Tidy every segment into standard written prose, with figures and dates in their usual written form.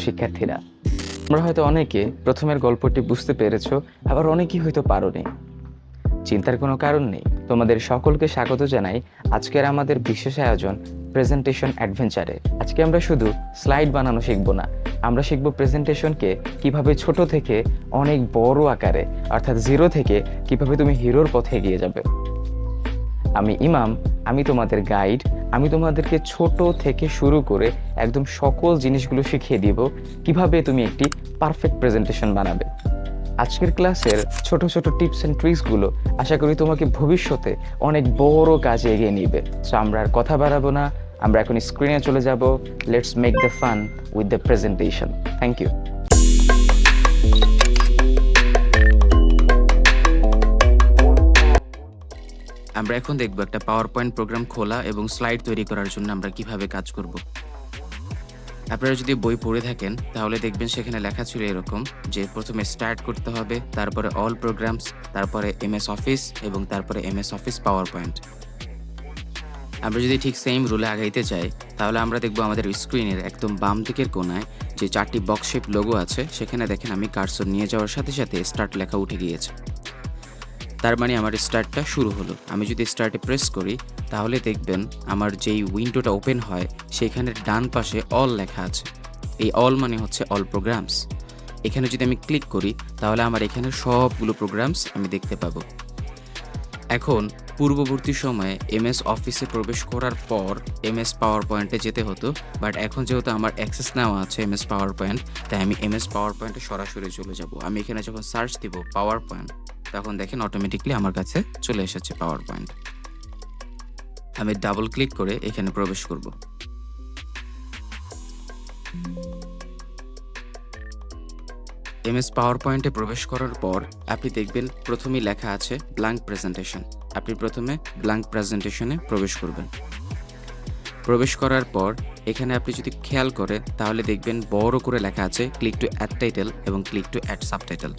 শিক্ষার্থীরা, তোমরা হয়তো অনেকে প্রথমের গল্পটি বুঝতে পেরেছো, আবার অনেকেই হয়তো পারোনি। চিন্তার কোনো কারণ নেই। তোমাদের সকলকে স্বাগত জানাই আজকের আমাদের বিশেষ আয়োজন প্রেজেন্টেশন অ্যাডভেঞ্চারে। আজকে আমরা শুধু স্লাইড বানানো শিখবো না, আমরা শিখবো প্রেজেন্টেশনকে কিভাবে ছোট থেকে অনেক বড় আকারে, অর্থাৎ জিরো থেকে কিভাবে তুমি হিরোর পথে এগিয়ে যাবে। আমি ইমাম, আমি তোমাদের গাইড। আমি তোমাদেরকে ছোট থেকে শুরু করে একদম সকল জিনিসগুলো শিখিয়ে দিব কিভাবে তুমি একটি পারফেক্ট প্রেজেন্টেশন বানাবে। আজকের ক্লাসের ছোট ছোট টিপস অ্যান্ড ট্রিক্সগুলো আশা করি তোমাকে ভবিষ্যতে অনেক বড় কাজে এগিয়ে নিবে। সো আমরা আর কথা বাড়াবো না, আমরা এখন স্ক্রিনে চলে যাব। Let's make the fun with the presentation. Thank you. আমরা এখন দেখব একটা পাওয়ার পয়েন্ট প্রোগ্রাম খোলা এবং স্লাইড তৈরি করার জন্য আমরা কিভাবে কাজ করব। আপনারা যদি বই পড়ে থাকেন তাহলে দেখবেন সেখানে লেখা ছিল এরকম যে প্রথমে স্টার্ট করতে হবে, তারপরে অল প্রোগ্রামস, তারপরে এমএস অফিস এবং তারপরে এমএস অফিস পাওয়ার পয়েন্ট। আমরা যদি ঠিক সেম রুলে আগাইতে চাই তাহলে আমরা দেখব আমাদের স্ক্রিনের একদম বাম দিকের কোনায় যে 4টি বক্স শেপ লোগো আছে সেখানে দেখেন আমি কার্সর নিয়ে যাওয়ার সাথে সাথে স্টার্ট লেখা উঠে গিয়েছে। তার মানে আমার স্টার্টটা শুরু হলো। আমি যদি স্টার্টে প্রেস করি তাহলে দেখবেন আমার যেই উইন্ডোটা ওপেন হয় সেইখানে ডান পাশে অল লেখা আছে। এই অল মানে হচ্ছে অল প্রোগ্রামস। এখানে যদি আমি ক্লিক করি তাহলে আমার এখানে সবগুলো প্রোগ্রামস আমি দেখতে পাবো। এখন পূর্ববর্তী সময়ে এমএস অফিসে প্রবেশ করার পর এমএস পাওয়ার পয়েন্টে যেতে হতো, বাট এখন যেহেতু আমার অ্যাক্সেস নেওয়া আছে এমএস পাওয়ার পয়েন্ট, তাই আমি এমএস পাওয়ার পয়েন্টে সরাসরি চলে যাব। আমি এখানে যখন সার্চ দিব পাওয়ার পয়েন্ট তখন দেখেন অটোমেটিকলি আমার কাছে চলে এসেছে পাওয়ার পয়েন্ট। আমি ডাবল ক্লিক করে এখানে প্রবেশ করব। এমএস পাওয়ার পয়েন্টে প্রবেশ করার পর আপনি দেখবেন প্রথমেই লেখা আছে ব্ল্যাঙ্ক প্রেজেন্টেশন। আপনি প্রথমে ব্ল্যাঙ্ক প্রেজেন্টেশনে প্রবেশ করবেন। প্রবেশ করার পর এখানে আপনি যদি খেয়াল করেন তাহলে দেখবেন বড় করে লেখা আছে ক্লিক টু অ্যাড টাইটেল এবং ক্লিক টু অ্যাড সাবটাইটেল।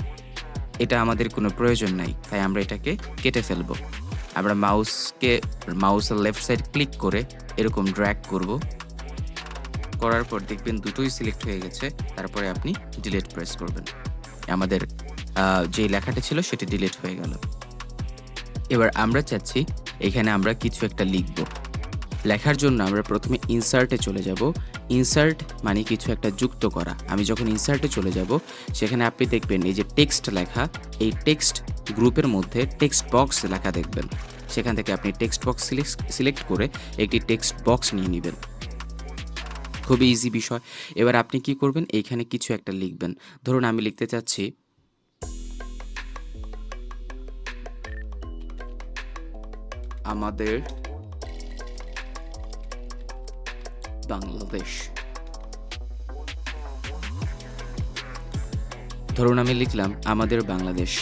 এটা আমাদের কোনো প্রয়োজন নাই, তাই আমরা এটাকে কেটে ফেলবো। আমরা মাউসের লেফট সাইড ক্লিক করে এরকম ড্র্যাগ করব। করার পর দেখবেন দুটোই সিলেক্ট হয়ে গেছে। তারপরে আপনি ডিলিট প্রেস করবেন। আমাদের যে লেখাটা ছিল সেটি ডিলিট হয়ে গেল। এবার আমরা চাচ্ছি এখানে আমরা কিছু একটা লিখব। লেখার জন্য আমরা প্রথমে ইনসার্টে চলে যাব। ইনসার্ট মানে কিছু একটা যুক্ত করা। আমি যখন ইনসার্টে চলে যাব সেখানে আপনি দেখবেন এই যে টেক্সট লেখা, এই টেক্সট গ্রুপের মধ্যে টেক্সট বক্স লেখা দেখবেন। সেখান থেকে আপনি টেক্সট বক্স সিলেক্ট করে একটি টেক্সট বক্স নিয়ে নেবেন। খুবই ইজি বিষয়। এবার আপনি কি করবেন, এইখানে কিছু একটা লিখবেন। ধরুন আমি লিখতে চাচ্ছি আমাদের বাংলাদেশ। ধরুন আমি লিখলাম আমাদের বাংলাদেশ।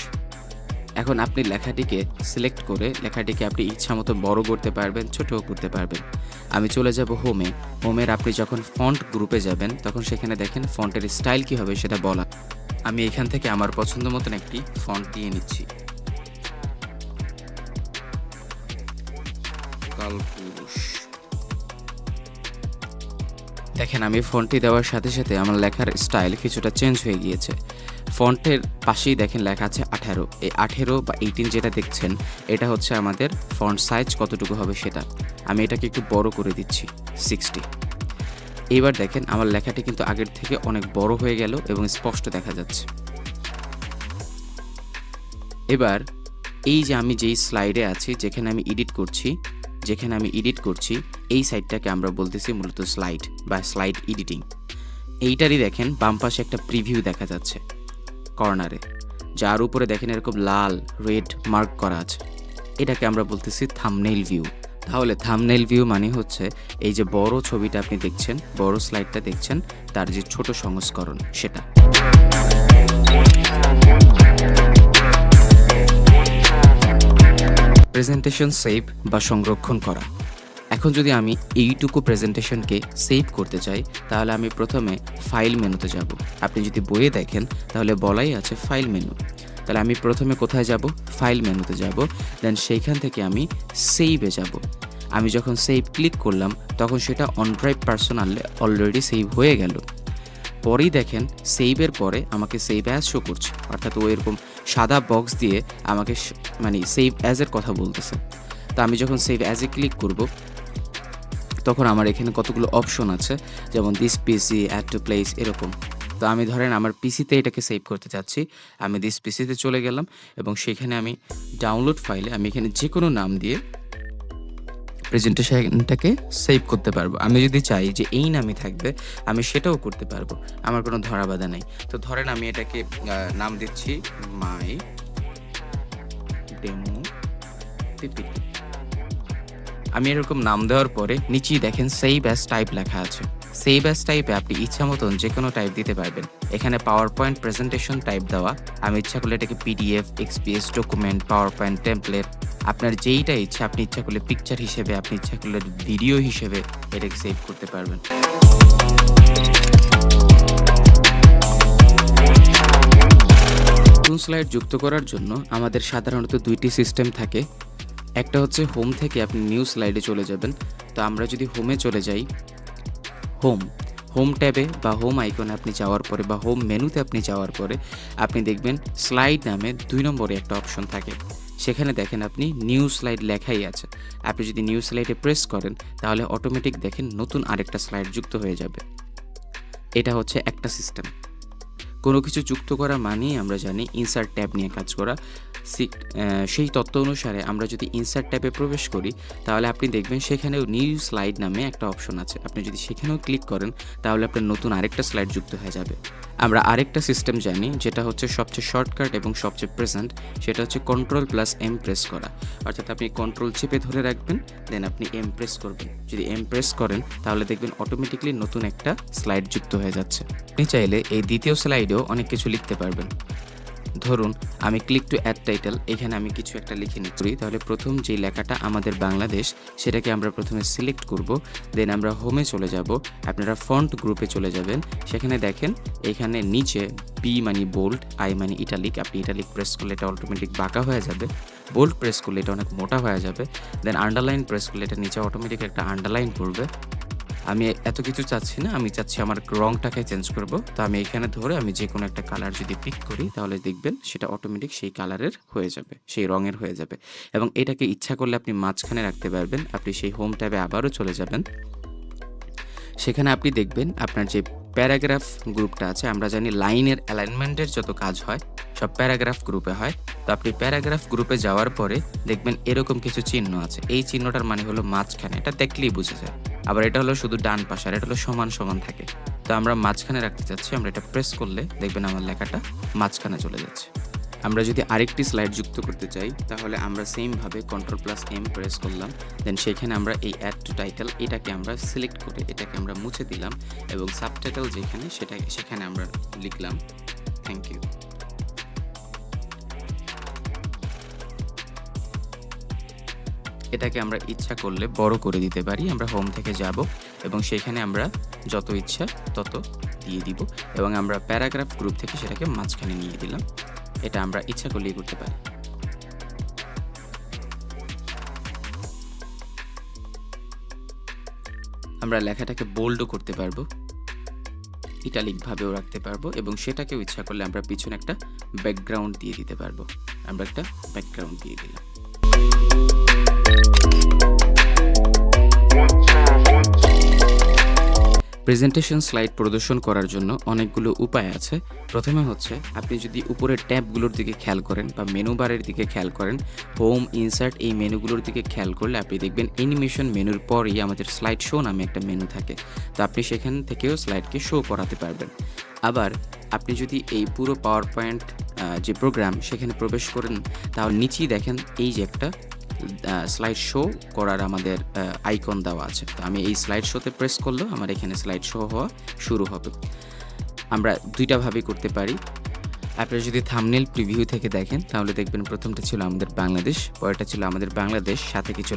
এখন আপনি লেখাটিকে সিলেক্ট করে লেখাটিকে আপনি ইচ্ছা মতো বড় করতে পারবেন, ছোটও করতে পারবেন। আমি চলে যাব হোমে। হোমের আপনি যখন ফন্ট গ্রুপে যাবেন তখন সেখানে দেখেন ফন্টের স্টাইল কী হবে সেটা বলা। আমি এখান থেকে আমার পছন্দ মতন একটি ফন্ট দিয়ে নিচ্ছি। কালপুরুষ। দেখেন আমি ফন্টটি দেওয়ার সাথে সাথে আমার লেখার স্টাইল কিছুটা চেঞ্জ হয়ে গিয়েছে। ফন্টের পাশেই দেখেন লেখা আছে 18। এই 18 বা 18 যেটা দেখছেন এটা হচ্ছে আমাদের ফন্ট সাইজ কতটুকু হবে সেটা। আমি এটাকে একটু বড় করে দিচ্ছি 60। এইবার দেখেন আমার লেখাটি কিন্তু আগের থেকে অনেক বড় হয়ে গেল এবং স্পষ্ট দেখা যাচ্ছে। এবার এই যে আমি যেই স্লাইডে আছি যেখানে আমি এডিট করছি এই সাইডটাকে আমরা বলতেছি মূলত স্লাইড বা স্লাইড এডিটিং। এইটারই দেখেন বাম পাশে একটা প্রিভিউ দেখা যাচ্ছে কর্নারে, যার উপরে দেখেন এরকম লাল রেড মার্ক করা আছে। এটাকে আমরা বলতেছি থাম্বনেইল ভিউ। তাহলে থাম্বনেইল ভিউ মানে হচ্ছে এই যে বড় ছবিটা আপনি দেখছেন, বড় স্লাইডটা দেখছেন, তার যে ছোট সংস্করণ সেটা। প্রেজেন্টেশন সেভ বা সংরক্ষণ করা। এখন যদি আমি এইটুকু প্রেজেন্টেশনকে সেভ করতে চাই তাহলে আমি প্রথমে ফাইল মেনুতে যাব। আপনি যদি বইয়ে দেখেন তাহলে বলাই আছে ফাইল মেনু। তাহলে আমি প্রথমে কোথায় যাব, ফাইল মেনুতে যাব, দেন সেইখান থেকে আমি সেভে যাব। আমি যখন সেভ ক্লিক করলাম তখন সেটা অন ড্রাইভ পার্সোনালে অলরেডি সেভ হয়ে গেল। পরেই দেখেন সেভের পরে আমাকে সেভ অ্যাজ শো করছে, অর্থাৎ ও এরকম সাদা বক্স দিয়ে আমাকে মানে সেভ অ্যাজের কথা বলতেছে। তো আমি যখন সেভ অ্যাজে ক্লিক করব তখন আমার এখানে কতগুলো অপশন আছে, যেমন this PC, add to place, এরকম। তো আমি ধরেন আমার পিসিতে এটাকে সেভ করতে চাচ্ছি, আমি দিস পিসিতে চলে গেলাম এবং সেখানে আমি ডাউনলোড ফাইলে আমি এখানে যে কোনো নাম দিয়ে প্রেজেন্টেশনটাকে সেভ করতে পারবো। আমি যদি চাই যে এই নামই থাকবে আমি সেটাও করতে পারবো, আমার কোনো ধরাবাধা নাই। তো ধরেন আমি এটাকে নাম দিচ্ছি মাই ডেমো পিপিটি। আমি এরকম নাম দেওয়ার পরে নিচেই দেখেন সেভ অ্যাজ টাইপ লেখা আছে। সেভ অ্যাজ টাইপে আপনি ইচ্ছা মতন যে কোনো টাইপ দিতে পারবেন। এখানে পাওয়ার পয়েন্ট প্রেজেন্টেশন টাইপ দেওয়া, আমি ইচ্ছা করলে এটাকে PDF, XPS document, power point template, আপনার যেইটা ইচ্ছা, আপনি ইচ্ছা করলে পিকচার হিসেবে, আপনি ইচ্ছা করলে ভিডিও হিসেবে এটাকে সেভ করতে পারবেন। নতুন স্লাইড যুক্ত করার জন্য আমাদের সাধারণত দুইটি সিস্টেম থাকে। একটা হচ্ছে হোম থেকে আপনি নিউ স্লাইডে চলে যাবেন। তো আমরা যদি হোমে চলে যাই, হোম ট্যাবে বা হোম আইকনে আপনি যাওয়ার পরে বা হোম মেনুতে আপনি যাওয়ার পরে আপনি দেখবেন স্লাইড নামে 2 নম্বরে একটা অপশন থাকে। সেখানে দেখেন আপনি নিউ স্লাইড লেখাই আছে। আপনি যদি নিউ স্লাইডে প্রেস করেন তাহলে অটোমেটিক দেখেন নতুন আরেকটা স্লাইড যুক্ত হয়ে যাবে। এটা হচ্ছে একটা সিস্টেম। কোনো কিছু যুক্ত করা মানেই আমরা জানি ইনসার্ট ট্যাব নিয়ে কাজ করা। সেই তত্ত্ব অনুসারে আমরা যদি ইনসার্ট ট্যাবে প্রবেশ করি তাহলে আপনি দেখবেন সেখানেও নিউ স্লাইড নামে একটা অপশন আছে। আপনি যদি সেখানেও ক্লিক করেন তাহলে আপনার নতুন আরেকটা স্লাইড যুক্ত হয়ে যাবে। আমরা আরেকটা সিস্টেম জানি যেটা হচ্ছে সবচেয়ে শর্টকাট এবং সবচেয়ে প্রেজেন্ট, সেটা হচ্ছে Ctrl+M প্রেস করা। অর্থাৎ আপনি কন্ট্রোল চেপে ধরে রাখবেন, দেন আপনি এম প্রেস করবেন। যদি এম প্রেস করেন তাহলে দেখবেন অটোমেটিকলি নতুন একটা স্লাইড যুক্ত হয়ে যাচ্ছে। আপনি চাইলে এই দ্বিতীয় স্লাইডেও অনেক কিছু লিখতে পারবেন। ধরুন আমি ক্লিক টু অ্যাড টাইটেল, এখানে আমি কিছু একটা লিখে নিচ্ছি। তাহলে প্রথম যে লেখাটা আমাদের বাংলাদেশ সেটাকে আমরা প্রথমে সিলেক্ট করব, দেন আমরা হোমে চলে যাব। আপনারা ফন্ট গ্রুপে চলে যাবেন, সেখানে দেখেন এখানে নিচে বি মানে বোল্ড, আই মানে ইটালিক। আপনি ইটালিক প্রেস করলে এটা অটোমেটিক বাঁকা হয়ে যাবে, বোল্ড প্রেস করলে এটা অনেক মোটা হয়ে যাবে, দেন আন্ডারলাইন প্রেস করলে এটা নিচে অটোমেটিক একটা আন্ডারলাইন করবে। আমি এত কিছু চাচ্ছি না, আমি চাচ্ছি আমার রংটাকে চেঞ্জ করব। তো আমি এখানে ধরে আমি যে কোনো একটা কালার যদি পিক করি তাহলে দেখবেন সেটা অটোমেটিক সেই কালারের হয়ে যাবে, সেই রঙের হয়ে যাবে। এবং এটাকে ইচ্ছা করলে আপনি মাঝখানে রাখতে পারবেন। আপনি সেই হোম ট্যাবে আবারও চলে যাবেন, সেখানে আপনি দেখবেন আপনার যে প্যারাগ্রাফ গ্রুপটা আছে, আমরা জানি লাইনের অ্যালাইনমেন্টের যত কাজ হয় সব প্যারাগ্রাফ গ্রুপে হয়। তো আপনি প্যারাগ্রাফ গ্রুপে যাওয়ার পরে দেখবেন এরকম কিছু চিহ্ন আছে। এই চিহ্নটার মানে হলো মাঝখানে, এটা দেখলেই বুঝে যায়। আবার এটা হলো শুধু ডান পাশে, আর এটা হলো সমান সমান থাকে। তো আমরা মাঝখানে রাখতে চাচ্ছি, আমরা এটা প্রেস করলে দেখবেন আমার লেখাটা মাঝখানে চলে যাচ্ছে। আমরা যদি আরেকটি স্লাইড যুক্ত করতে চাই তাহলে আমরা সেমভাবে Ctrl+M প্রেস করলাম, দেন সেখানে আমরা এই অ্যাড টু টাইটেল এটাকে আমরা সিলেক্ট করে এটাকে আমরা মুছে দিলাম এবং সাবটাইটেল যেখানে সেখানে আমরা লিখলাম থ্যাংক ইউ। এটাকে আমরা ইচ্ছা করলে বড় করে দিতে পারি। আমরা হোম থেকে যাব এবং সেখানে আমরা যত ইচ্ছা তত দিয়ে দিব এবং আমরা প্যারাগ্রাফ গ্রুপ থেকে সেটাকে মাঝখানে নিয়ে দিলাম। এটা আমরা ইচ্ছা করলেই করতে পারি। আমরা লেখাটাকে বোল্ডও করতে পারবো, ইটালিক ভাবেও রাখতে পারবো এবং সেটাকেও ইচ্ছা করলে আমরা পিছনে একটা ব্যাকগ্রাউন্ড দিয়ে দিতে পারবো। আমরা একটা ব্যাকগ্রাউন্ড দিয়ে দিলাম। প্রেজেন্টেশন স্লাইড প্রদর্শন করার জন্য অনেকগুলো উপায় আছে। প্রথমে হচ্ছে আপনি যদি উপরের ট্যাবগুলোর দিকে খেয়াল করেন বা মেনু বারের দিকে খেয়াল করেন, হোম, ইনসার্ট এই মেনুগুলোর দিকে খেয়াল করলে আপনি দেখবেন অ্যানিমেশন মেনুর পরেই আমাদের স্লাইড শো নামে একটা মেনু থাকে। তো আপনি সেখান থেকেও স্লাইডকে শো করাতে পারবেন। আবার আপনি যদি এই পুরো পাওয়ার পয়েন্ট যে প্রোগ্রাম সেখানে প্রবেশ করেন তাহলে নিচেই দেখেন এই যে একটা স্লাইড শো করার আমাদের আইকন দেওয়া আছে। তো আমি এই স্লাইড শোতে প্রেস করলেও আমার এখানে স্লাইড শো হওয়া শুরু হবে। আমরা দুইটা ভাবে করতে পারি। আপনারা যদি থাম্বনেল প্রিভিউ থেকে দেখেন তাহলে দেখবেন প্রথমটা ছিল আমাদের বাংলাদেশ, পরেরটা ছিল আমাদের বাংলাদেশ, সাথে কিছু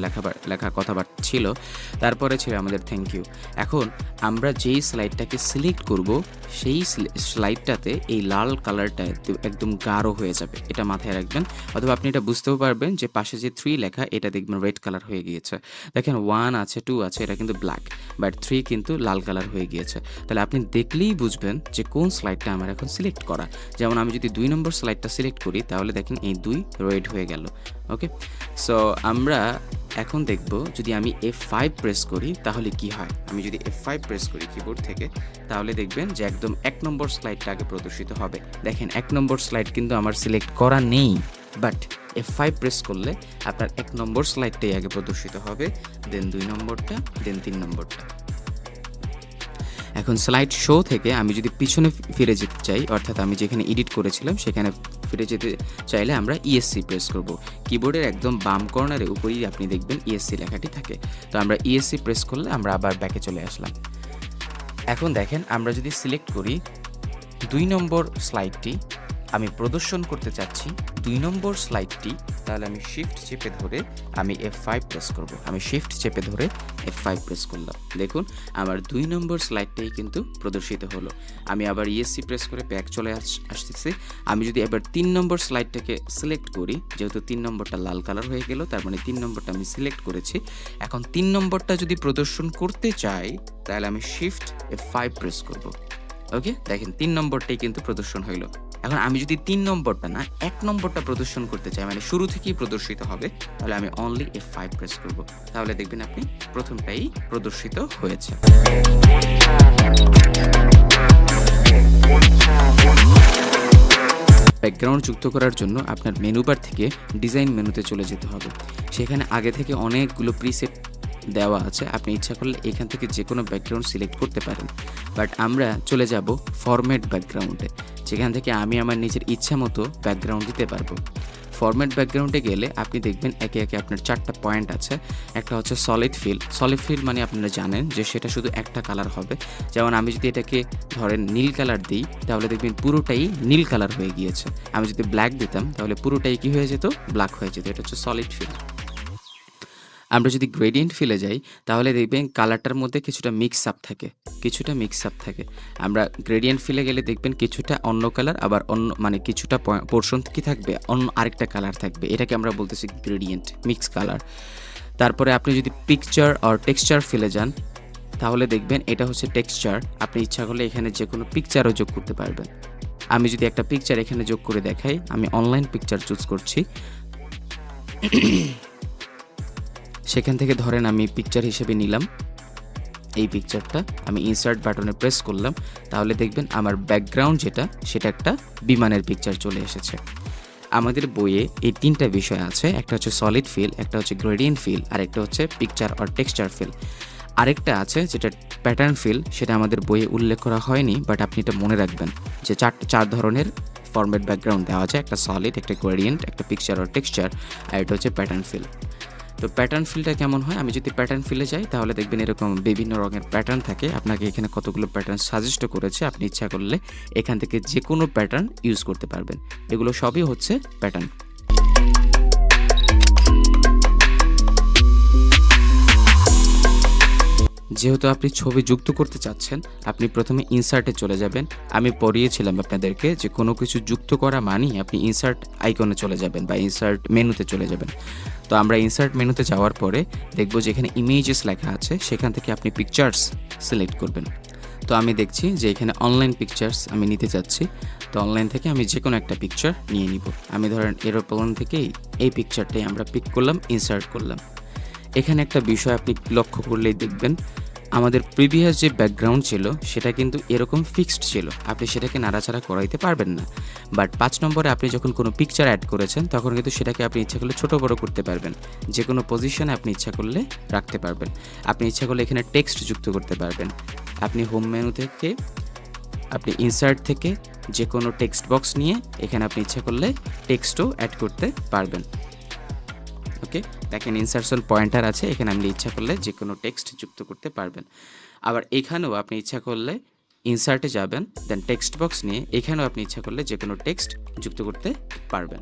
লেখা কথাবার্তা ছিল, তারপরে ছিল আমাদের থ্যাংক ইউ। এখন আমরা যেই স্লাইডটাকে সিলেক্ট করব সেই স্লাইডটাতে এই লাল কালারটা একদম গাঢ় হয়ে যাবে, এটা মাথায় রাখবেন। অথবা আপনি এটা বুঝতেও পারবেন যে পাশে যে 3 লেখা এটা দেখবেন রেড কালার হয়ে গিয়েছে। দেখেন 1 আছে 2 আছে, এটা কিন্তু ব্ল্যাক, বাট 3 কিন্তু লাল কালার হয়ে গিয়েছে। তাহলে আপনি দেখলেই বুঝবেন যে কোন স্লাইডটা আমার এখন সিলেক্ট করা। যেমন আমি যদি 2 নম্বর স্লাইডটা সিলেক্ট করি তাহলে দেখেন এই 2 রেড হয়ে গেল। ওকে, সো আমরা এখন দেখব যদি আমি F5 প্রেস করি তাহলে কি হয়। আমি যদি F5 প্রেস করি কিবোর্ড থেকে তাহলে দেখবেন যে একদম 1 নম্বর স্লাইডটা আগে প্রদর্শিত হবে। দেখেন 1 নম্বর স্লাইড কিন্তু আমার সিলেক্ট করা নেই, বাট F5 প্রেস করলে আপনার 1 নম্বর স্লাইডটাই আগে প্রদর্শিত হবে, দেন 2 নম্বরটা, দেন 3 নম্বরটা। এখন স্লাইড শো থেকে আমি যদি পিছনে ফিরে যেতে চাই, অর্থাৎ আমি যেখানে এডিট করেছিলাম সেখানে ফিরে যেতে চাইলে আমরা ESC প্রেস করব। কিবোর্ডের একদম বাম কর্নারে উপরেই আপনি দেখবেন ESC লেখাটি থাকে। তো আমরা ESC প্রেস করলে আমরা আবার ব্যাকে চলে আসলাম। এখন দেখেন আমরা যদি সিলেক্ট করি 2 নম্বর স্লাইডটি আমি প্রদর্শন করতে চাচ্ছি, 2 নম্বর স্লাইডটি, তাহলে আমি শিফট চেপে ধরে আমি F5 প্রেস করব। আমি শিফট চেপে ধরে F5 প্রেস করলাম, দেখুন আমার 2 নম্বর স্লাইডটাই কিন্তু প্রদর্শিত হলো। আমি আবার ESC প্রেস করে ব্যাক চলে আসতেছি। আমি যদি এবার 3 নম্বর স্লাইডটাকে সিলেক্ট করি, যেহেতু 3 নম্বরটা লাল কালার হয়ে গেল, তার মানে 3 নম্বরটা আমি সিলেক্ট করেছি। এখন 3 নম্বরটা যদি প্রদর্শন করতে চাই তাহলে আমি শিফট F5 প্রেস করব। ওকে, দেখেন 3 নম্বরটাই কিন্তু প্রদর্শন হইল। এখন আমি যদি 3 নম্বরটা না 1 নম্বরটা প্রদর্শন করতে চাই, মানে শুরু থেকেই প্রদর্শিত হবে, তাহলে আমি অনলি F5 প্রেস করব। তাহলে দেখবেন আপনি প্রথমটাই প্রদর্শিত হয়েছে। ব্যাকগ্রাউন্ড যুক্ত করার জন্য আপনার মেনু বার থেকে ডিজাইন মেনুতে চলে যেতে হবে। সেখানে আগে থেকে অনেকগুলো প্রিসেট দেওয়া আছে, আপনি ইচ্ছা করলে এখান থেকে যে কোনো ব্যাকগ্রাউন্ড সিলেক্ট করতে পারেন। বাট আমরা চলে যাব ফরম্যাট ব্যাকগ্রাউন্ডে, যেখান থেকে আমি আমার নিজের ইচ্ছা মতো ব্যাকগ্রাউন্ড দিতে পারবো। ফরম্যাট ব্যাকগ্রাউন্ডে গেলে আপনি দেখবেন একে একে আপনার 4টা পয়েন্ট আছে। একটা হচ্ছে সলিড ফিল। সলিড ফিল মানে আপনারা জানেন যে সেটা শুধু একটা কালার হবে। যেমন আমি যদি এটাকে ধরেন নীল কালার দিই তাহলে দেখবেন পুরোটাই নীল কালার হয়ে গিয়েছে। আমি যদি ব্ল্যাক দিতাম তাহলে পুরোটাই কি হয়ে যেত, ব্ল্যাক হয়ে যেত। এটা হচ্ছে সলিড ফিল। আমরা যদি গ্রেডিয়েন্ট ফিলে যাই তাহলে দেখবেন কালারটার মধ্যে কিছুটা মিক্স আপ থাকে। আমরা গ্রেডিয়েন্ট ফিলে গেলে দেখবেন কিছুটা অন্য কালার, আবার অন্য মানে কিছুটা পোর্শন কি থাকবে, অন্য আরেকটা কালার থাকবে। এটাকে আমরা বলতেছি গ্রেডিয়েন্ট, মিক্স কালার। তারপরে আপনি যদি পিকচার আর টেক্সচার ফিলে যান তাহলে দেখবেন এটা হচ্ছে টেক্সচার। আপনি ইচ্ছা করলে এখানে যে কোনো পিকচারও যোগ করতে পারবেন। আমি যদি একটা পিকচার এখানে যোগ করে দেখাই, আমি অনলাইন পিকচার চুজ করছি। সেখান থেকে ধরেন আমি পিকচার হিসেবে নিলাম এই পিকচারটা, আমি ইনসার্ট বাটনে প্রেস করলাম, তাহলে দেখবেন আমার ব্যাকগ্রাউন্ড যেটা সেটা একটা বিমানের পিকচার চলে এসেছে। আমাদের বইয়ে এই 3টা বিষয় আছে, একটা হচ্ছে সলিড ফিল, একটা হচ্ছে গ্রেডিয়েন্ট ফিল, আর একটা হচ্ছে পিকচার আর টেক্সচার ফিল। আরেকটা আছে যেটা প্যাটার্ন ফিল, সেটা আমাদের বইয়ে উল্লেখ করা হয়নি, বাট আপনি এটা মনে রাখবেন যে 4 ধরনের ফরম্যাট ব্যাকগ্রাউন্ড দেওয়া আছে, একটা সলিড, একটা গ্রেডিয়েন্ট, একটা পিকচার আর টেক্সচার, আর এটা হচ্ছে প্যাটার্ন ফিল। তো প্যাটার্ন ফিলটা কেমন হয়, আমি যদি প্যাটার্ন ফিলে যাই তাহলে দেখবেন এরকম বিভিন্ন রঙের প্যাটার্ন থাকে। আপনাকে এখানে কতগুলো প্যাটার্ন সাজেস্ট করেছে, আপনি ইচ্ছা করলে এখান থেকে যে কোনো প্যাটার্ন ইউজ করতে পারবেন। এগুলো সবই হচ্ছে প্যাটার্ন। যেহেতু আপনি ছবি যুক্ত করতে চাচ্ছেন, আপনি প্রথমে ইনসার্টে চলে যাবেন। আমি পড়িয়েছিলাম আপনাদেরকে যে কোনো কিছু যুক্ত করা মানেই আপনি ইনসার্ট আইকনে চলে যাবেন বা ইনসার্ট মেনুতে চলে যাবেন। তো আমরা ইনসার্ট মেনুতে যাওয়ার পরে দেখব যেখানে ইমেজেস লেখা আছে সেখান থেকে আপনি পিকচার্স সিলেক্ট করবেন। তো আমি দেখছি যে এখানে অনলাইন পিকচার্স আমি নিতে চাচ্ছি। তো অনলাইন থেকে আমি যে কোনো একটা পিকচার নিয়ে নিব। আমি ধরেন এরোপ্লেন থেকেই এই পিকচারটাই আমরা পিক করলাম, ইনসার্ট করলাম। এখানে একটা বিষয় আপনি লক্ষ্য করলেই দেখবেন আমাদের প্রিভিয়াস যে ব্যাকগ্রাউন্ড ছিল সেটা কিন্তু এরকম ফিক্সড ছিল, আপনি সেটাকে নাড়াচাড়া করাইতে পারবেন না। বাট 5 নম্বরে আপনি যখন কোনো পিকচার অ্যাড করেছেন তখন কিন্তু সেটাকে আপনি ইচ্ছা করলে ছোটো বড়ো করতে পারবেন, যে কোনো পজিশনে আপনি ইচ্ছা করলে রাখতে পারবেন। আপনি ইচ্ছা করলে এখানে টেক্সট যুক্ত করতে পারবেন। আপনি হোম মেনু থেকে আপনি ইনসার্ট থেকে যে কোনো টেক্সট বক্স নিয়ে এখানে আপনি ইচ্ছা করলে টেক্সটও অ্যাড করতে পারবেন। ওকে, দেখেন ইনসার্শন পয়েন্টার আছে, এখানে আপনি ইচ্ছা করলে যে কোনো টেক্সট যুক্ত করতে পারবেন। আবার এখানেও আপনি ইচ্ছা করলে ইনসার্টে যাবেন, দেন টেক্সট বক্স নিয়ে এখানেও আপনি ইচ্ছা করলে যে কোনো টেক্সট যুক্ত করতে পারবেন।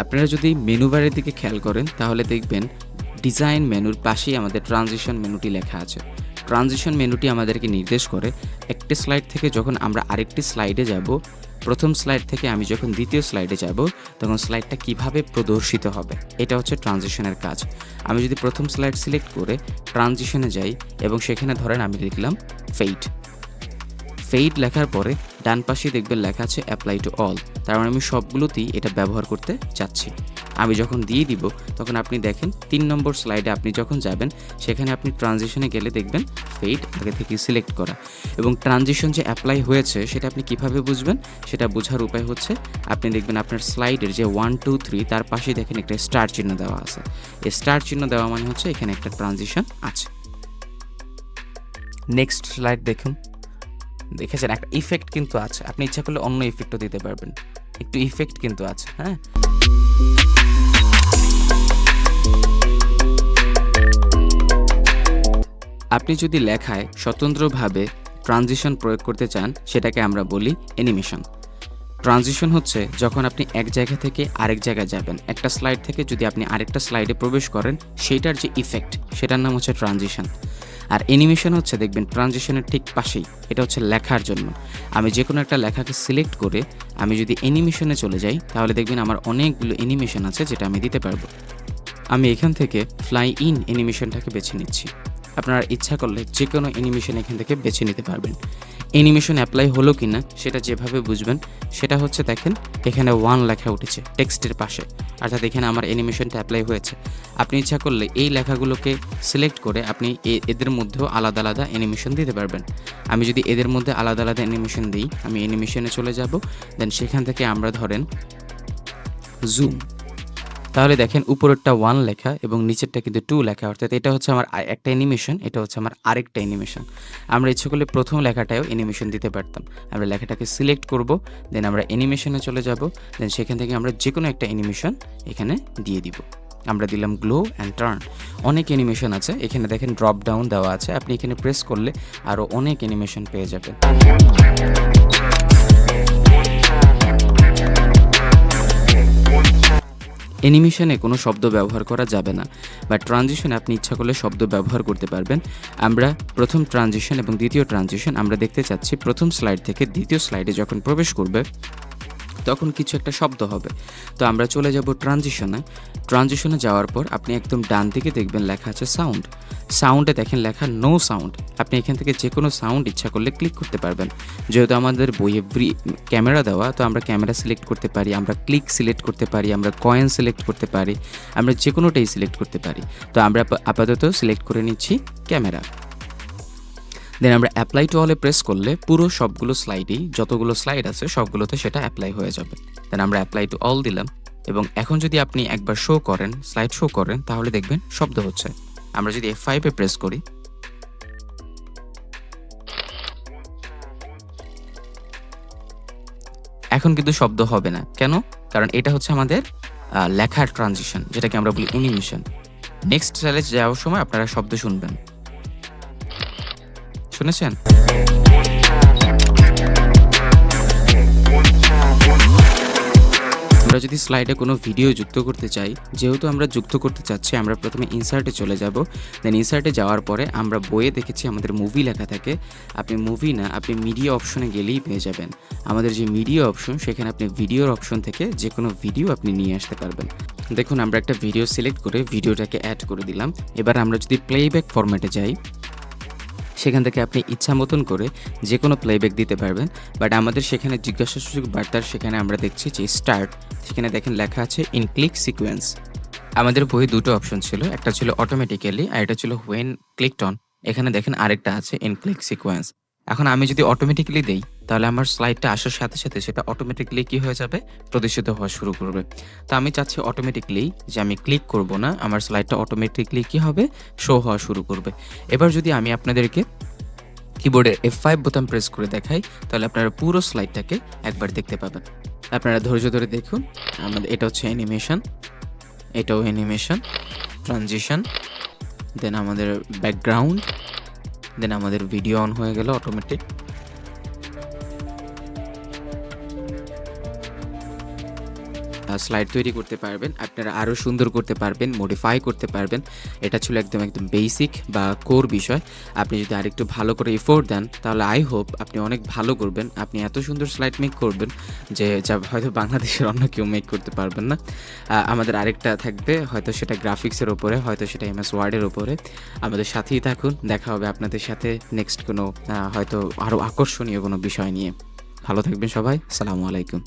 আপনারা যদি মেনু বারের দিকে খেয়াল করেন তাহলে দেখবেন ডিজাইন মেনুর পাশেই আমাদের ট্রানজিশন মেনুটি লেখা আছে। ট্রানজিশন মেনুটি আমাদেরকে নির্দেশ করে একটি স্লাইড থেকে যখন আমরা আরেকটি স্লাইডে যাব, প্রথম স্লাইড থেকে আমি যখন দ্বিতীয় স্লাইডে যাব তখন স্লাইডটা কিভাবে প্রদর্শিত হবে, এটা হচ্ছে ট্রানজিশনের কাজ। আমি যদি প্রথম স্লাইড সিলেক্ট করে ট্রানজিশনে যাই এবং সেখানে ধরেন আমি লিখলাম ফেইড লেখার পরে ডান পাশে দেখবেন লেখা আছে অ্যাপ্লাই টু অল, তার মানে আমি সবগুলোতেই এটা ব্যবহার করতে চাচ্ছি। আমি যখন দিয়ে দিব তখন আপনি দেখেন 3 নম্বর স্লাইডে আপনি যখন যাবেন সেখানে আপনি ট্রানজিশনে গেলে দেখবেন ফেইড আগে থেকে সিলেক্ট করা, এবং ট্রানজিশন যে অ্যাপ্লাই হয়েছে সেটা আপনি কিভাবে বুঝবেন, সেটা বোঝার উপায় হচ্ছে আপনি দেখবেন আপনার স্লাইডের যে 1 2 3 তার পাশে দেখেন একটা স্টার চিহ্ন দেওয়া আছে। এই স্টার চিহ্ন দেওয়া মানে হচ্ছে এখানে একটা ট্রানজিশন আছে। নেক্সট স্লাইড দেখুন, দেখেছেন একটা ইফেক্ট কিন্তু আছে, আপনি ইচ্ছা করলে অন্য ইফেক্টও দিতে পারবেন, একটু ইফেক্ট কিন্তু আছে। হ্যাঁ, আপনি যদি লেখায় স্বতন্ত্রভাবে ট্রানজিশন প্রয়োগ করতে চান সেটাকে আমরা বলি অ্যানিমেশন। ট্রানজিশন হচ্ছে যখন আপনি এক জায়গা থেকে আরেক জায়গায় যাবেন, একটা স্লাইড থেকে যদি আপনি আরেকটা স্লাইডে প্রবেশ করেন সেইটার যে ইফেক্ট সেটার নাম হচ্ছে ট্রানজিশন। আর অ্যানিমেশন হচ্ছে দেখবেন ট্রানজিশনের ঠিক পাশেই, এটা হচ্ছে লেখার জন্য। আমি যে কোনো একটা লেখাকে সিলেক্ট করে আমি যদি অ্যানিমেশনে চলে যাই তাহলে দেখবেন আমার অনেকগুলো অ্যানিমেশন আছে যেটা আমি দিতে পারবো। আমি এখান থেকে ফ্লাই ইন অ্যানিমেশনটাকে বেছে নিচ্ছি। আপনারা ইচ্ছা করলে যে কোনো অ্যানিমেশন এখান থেকে বেছে নিতে পারবেন। অ্যানিমেশন অ্যাপ্লাই হলো কি না সেটা যেভাবে বুঝবেন সেটা হচ্ছে দেখেন এখানে 1 লেখা উঠেছে টেক্সটের পাশে, অর্থাৎ এখানে আমার অ্যানিমেশনটা অ্যাপ্লাই হয়েছে। আপনি ইচ্ছা করলে এই লেখাগুলোকে সিলেক্ট করে আপনি এদের মধ্যেও আলাদা আলাদা অ্যানিমেশন দিতে পারবেন। আমি যদি এদের মধ্যে আলাদা আলাদা অ্যানিমেশন দিই, আমি অ্যানিমেশনে চলে যাব, দেন সেখান থেকে আমরা ধরেন জুম, তাহলে দেখেন উপরেরটা 1 লেখা এবং নিচেরটা কিন্তু 2 লেখা, অর্থাৎ এটা হচ্ছে আমার একটা অ্যানিমেশন, এটা হচ্ছে আমার আরেকটা অ্যানিমেশন। আমরা ইচ্ছে করলে প্রথম লেখাটাও অ্যানিমেশন দিতে পারতাম। আমরা লেখাটাকে সিলেক্ট করব, দেন আমরা অ্যানিমেশনে চলে যাব, দেন সেখান থেকে আমরা যে কোনো একটা অ্যানিমেশন এখানে দিয়ে দিব। আমরা দিলাম গ্লো অ্যান্ড টার্ন। অনেক অ্যানিমেশন আছে এখানে, দেখেন ড্রপ ডাউন দেওয়া আছে, আপনি এখানে প্রেস করলে আরও অনেক অ্যানিমেশন পেয়ে যাবেন। অ্যানিমেশনে কোনো শব্দ ব্যবহার করা যাবে না, বা ট্রানজিশনে আপনি ইচ্ছা করলে শব্দ ব্যবহার করতে পারবেন। আমরা প্রথম ট্রানজিশন এবং দ্বিতীয় ট্রানজিশন আমরা দেখতে চাচ্ছি প্রথম স্লাইড থেকে দ্বিতীয় স্লাইডে যখন প্রবেশ করবে তখন কিছু একটা শব্দ হবে। তো আমরা চলে যাব ট্রানজিশনে যাওয়ার পর আপনি একদম ডান দিকে দেখবেন লেখা আছে সাউন্ডে দেখেন লেখা নো সাউন্ড। আপনি এখান থেকে যে কোনো সাউন্ড ইচ্ছা করলে ক্লিক করতে পারবেন। যেহেতু আমাদের বইয়ে ক্যামেরা দেওয়া, তো আমরা ক্যামেরা সিলেক্ট করতে পারি, আমরা ক্লিক সিলেক্ট করতে পারি, আমরা কয়েন সিলেক্ট করতে পারি, আমরা যে কোনোটাই সিলেক্ট করতে পারি। তো আমরা আপাতত সিলেক্ট করে নিচ্ছি ক্যামেরা। দেন আমরা অ্যাপ্লাই টু অলে প্রেস করলে পুরো সবগুলো স্লাইডেই, যতগুলো স্লাইড আছে সবগুলোতে সেটা অ্যাপ্লাই হয়ে যাবে। দেন আমরা অ্যাপ্লাই টু অল দিলাম, এবং এখন যদি আপনি একবার স্লাইড শো করেন তাহলে দেখবেন শব্দ হচ্ছে। আমরা যদি F5-এ প্রেস করি, এখন কিন্তু শব্দ হবে না। কেন? কারণ এটা হচ্ছে আমাদের লেখার ট্রানজিশন, যেটাকে আমরা বলি অ্যানিমেশন। নেক্সট স্লাইডে যাওয়ার সময় আপনারা শব্দ শুনবেন। শুনেছেন? আমরা যদি স্লাইডে কোনো ভিডিও যুক্ত করতে চাই, যেহেতু আমরা যুক্ত করতে চাচ্ছি, আমরা প্রথমে ইনসার্টে চলে যাব। দেন ইনসার্টে যাওয়ার পরে আমরা বইয়ে দেখেছি আমাদের মুভি লেখা থাকে। আপনি মুভি না, আপনি মিডিয়া অপশনে গেলেই পেয়ে যাবেন আমাদের যে মিডিয়া অপশন, সেখানে আপনি ভিডিওর অপশন থেকে যে কোনো ভিডিও আপনি নিয়ে আসতে পারবেন। দেখুন আমরা একটা ভিডিও সিলেক্ট করে ভিডিওটাকে অ্যাড করে দিলাম। এবার আমরা যদি প্লেব্যাক ফরম্যাটে যাই, সেখান থেকে আপনি ইচ্ছা মতন করে যে কোনো প্লেব্যাক দিতে পারবেন। বাট আমাদের সেখানে জিজ্ঞাসাসূচক বার্তার সেখানে আমরা দেখছি যে স্টার্ট, সেখানে দেখেন লেখা আছে ইন ক্লিক সিকোয়েন্স। আমাদের বইয়ে দুটো অপশন ছিল, একটা ছিল অটোমেটিক্যালি আর এটা ছিল হোয়েন ক্লিকড অন। এখানে দেখেন আরেকটা আছে ইন ক্লিক সিকোয়েন্স। এখন আমি যদি অটোমেটিক্যালি দেই তাহলে আমার স্লাইডটা আসার সাথে সাথে সেটা অটোমেটিক্যালি কি হয়ে যাবে, প্রদর্শিত হওয়া শুরু করবে। তো আমি চাচ্ছি অটোমেটিক্যালি যে আমি ক্লিক করব না, আমার স্লাইডটা অটোমেটিক্যালি কি হবে, শো হওয়া শুরু করবে। এবার যদি আমি আপনাদেরকে কিবোর্ডের F5 বোতাম প্রেস করে দেখাই তাহলে আপনারা পুরো স্লাইডটাকে একবার দেখতে পাবেন। আপনারা ধৈর্য ধরে দেখুন। আমাদের এটা হচ্ছে অ্যানিমেশন, এটাও অ্যানিমেশন, ট্রানজিশন, দেন আমাদের ব্যাকগ্রাউন্ড, দেন আমাদের ভিডিও অন হয়ে গেল অটোমেটিক। স্লাইড তৈরি করতে পারবেন, আপনারা আরও সুন্দর করতে পারবেন, মডিফাই করতে পারবেন। এটা ছিল একদম বেসিক বা কোর বিষয়। আপনি যদি আরেকটু ভালো করে এফোর্ট দেন তাহলে আই হোপ আপনি অনেক ভালো করবেন। আপনি এত সুন্দর স্লাইড মেক করবেন যে যা হয়তো বাংলাদেশের অন্য কেউ মেক করতে পারবেন না। আমাদের আরেকটা থাকবে, হয়তো সেটা গ্রাফিক্সের ওপরে, হয়তো সেটা MS ওয়ার্ডের ওপরে। আমাদের সাথেই থাকুন, দেখা হবে আপনাদের সাথে নেক্সট কোনো হয়তো আরও আকর্ষণীয় কোনো বিষয় নিয়ে। ভালো থাকবেন সবাই, আসসালামু আলাইকুম।